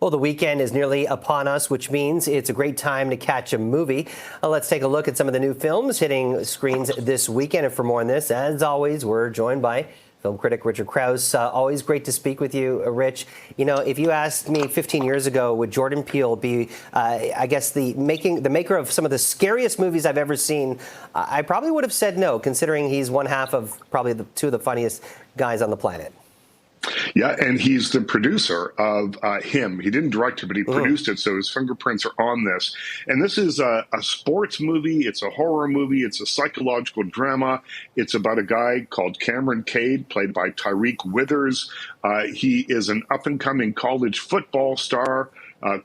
Well, the weekend is nearly upon us, which means it's a great time to catch a movie. Let's take a look at some of the new films hitting screens this weekend. And for more on this, as always, we're joined by film critic Richard Crouse. Always great to speak with you, Rich. You know, if you asked me 15 years ago, would Jordan Peele be, I guess, the maker of some of the scariest movies I've ever seen, I probably would have said no, considering he's one half of probably two of the funniest guys on the planet. Yeah, and he's the producer of Him. He didn't direct it, but he produced it, so his fingerprints are on this. And this is a sports movie. It's a horror movie. It's a psychological drama. It's about a guy called Cameron Cade, played by Tyreek Withers. He is an up-and-coming college football star,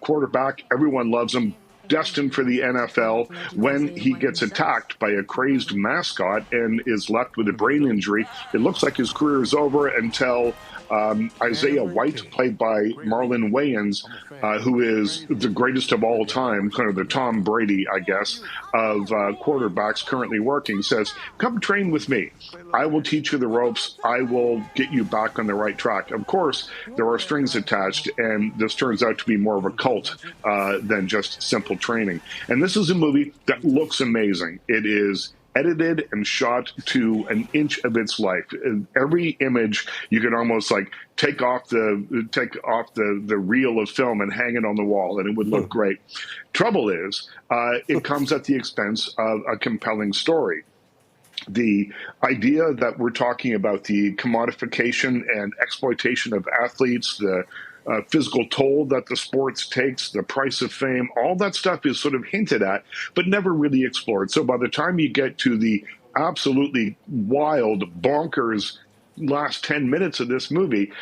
quarterback. Everyone loves him. Destined for the NFL when he gets attacked by a crazed mascot and is left with a brain injury. It looks like his career is over until Isaiah White, played by Marlon Wayans, who is the greatest of all time, kind of the Tom Brady, I guess, of quarterbacks currently working, says, "Come train with me. I will teach you the ropes. I will get you back on the right track." Of course, there are strings attached, and this turns out to be more of a cult than just simple training. And this is a movie that looks amazing. It is edited and shot to an inch of its life. Every image you could almost like take off the reel of film and hang it on the wall, and it would look great. Trouble is, it comes at the expense of a compelling story. The idea that we're talking about the commodification and exploitation of athletes, the physical toll that the sports takes, the price of fame, all that stuff is sort of hinted at, but never really explored. So by the time you get to the absolutely wild, bonkers last 10 minutes of this movie,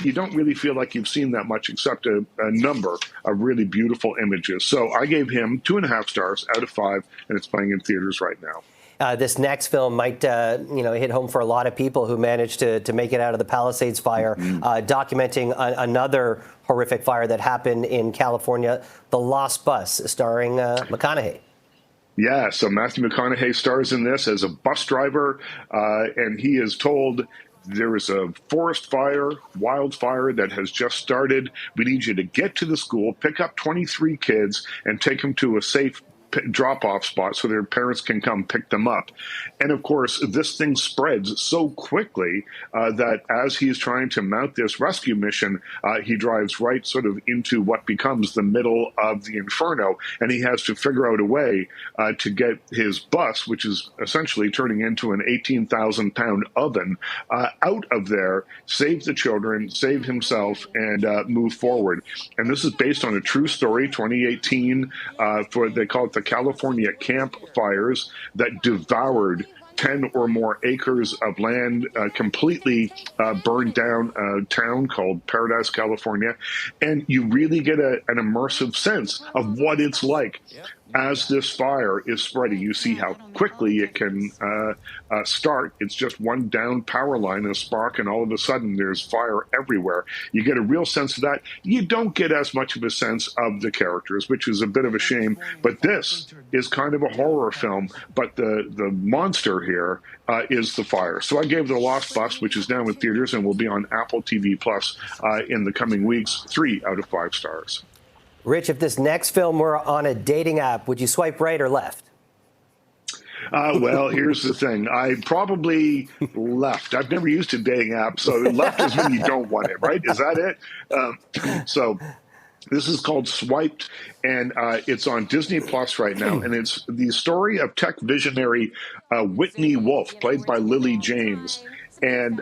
you don't really feel like you've seen that much except a number of really beautiful images. So I gave him 2.5 stars out of 5, and it's playing in theaters right now. This next film might, hit home for a lot of people who managed to make it out of the Palisades fire, documenting another horrific fire that happened in California, The Lost Bus, starring McConaughey. Yeah, so Matthew McConaughey stars in this as a bus driver, and he is told, there is a forest fire, wildfire that has just started. We need you to get to the school, pick up 23 kids, and take them to a safe drop-off spot so their parents can come pick them up. And of course, this thing spreads so quickly that as he's trying to mount this rescue mission, he drives right sort of into what becomes the middle of the inferno, and he has to figure out a way to get his bus, which is essentially turning into an 18,000-pound oven, out of there, save the children, save himself, and move forward. And this is based on a true story, 2018, they call it the California camp fires that devoured 10 or more acres of land, completely burned down a town called Paradise, California. And you really get an immersive sense of what it's like. As this fire is spreading, you see how quickly it can start. It's just one down power line, a spark, and all of a sudden there's fire everywhere. You get a real sense of that. You don't get as much of a sense of the characters, which is a bit of a shame. But this is kind of a horror film, but the monster here is the fire. So I gave The Lost Bus, which is now in theaters and will be on Apple TV Plus in the coming weeks, 3 out of 5 stars. Rich, if this next film were on a dating app, would you swipe right or left? Well, here's the thing. I probably left. I've never used a dating app, so left is when you don't want it, right? Is that it? So this is called Swiped, and it's on Disney Plus right now. And it's the story of tech visionary Whitney Wolfe, played by Lily James. And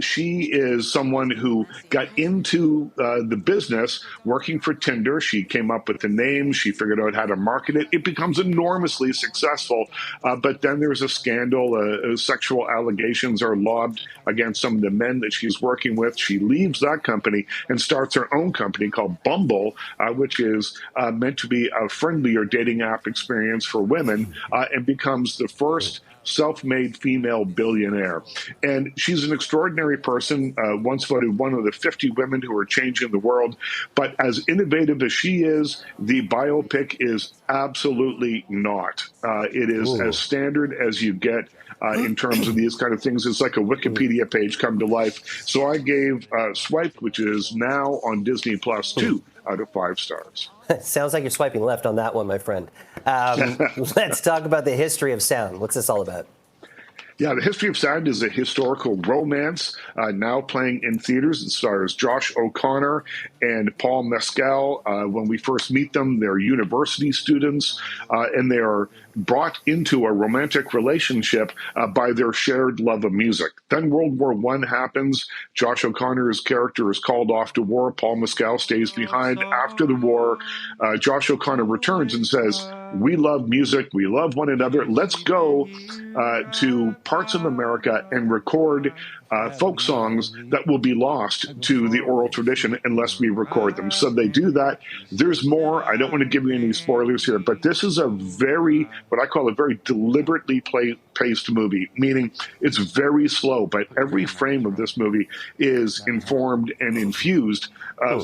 she is someone who got into the business working for Tinder. She came up with the name. She figured out how to market it. It becomes enormously successful. But then there's a scandal. Sexual allegations are lobbed against some of the men that she's working with. She leaves that company and starts her own company called Bumble, which is meant to be a friendlier dating app experience for women, and becomes the first self-made female billionaire. And she's an extraordinary person, once voted one of the 50 women who are changing the world. But as innovative as she is, the biopic is absolutely not. It is as standard as you get in terms of these kind of things. It's like a Wikipedia page come to life. So I gave Swipe, which is now on Disney Plus, 2 out of 5 stars. Sounds like you're swiping left on that one, my friend. Let's talk about the history of sound. What's this all about? Yeah, The History of Sound is a historical romance now playing in theaters. It stars Josh O'Connor and Paul Mescal. When we first meet them, they're university students, and they are brought into a romantic relationship by their shared love of music. Then World War I happens. Josh O'Connor's character is called off to war. Paul Mescal stays behind. After the war, Josh O'Connor returns and says, "We love music. We love one another. Let's go to parts of America and record folk songs that will be lost to the oral tradition unless we record them." So they do that. There's more. I don't want to give you any spoilers here, but this is a very, what I call a very deliberately paced movie, meaning it's very slow, but every frame of this movie is informed and infused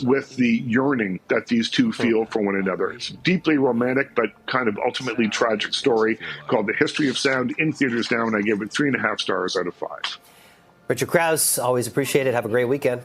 with the yearning that these two feel for one another. It's a deeply romantic, but kind of ultimately tragic story called The History of Sound, in theaters now, and I give it 3.5 stars out of 5. Richard Crouse, always appreciate it. Have a great weekend.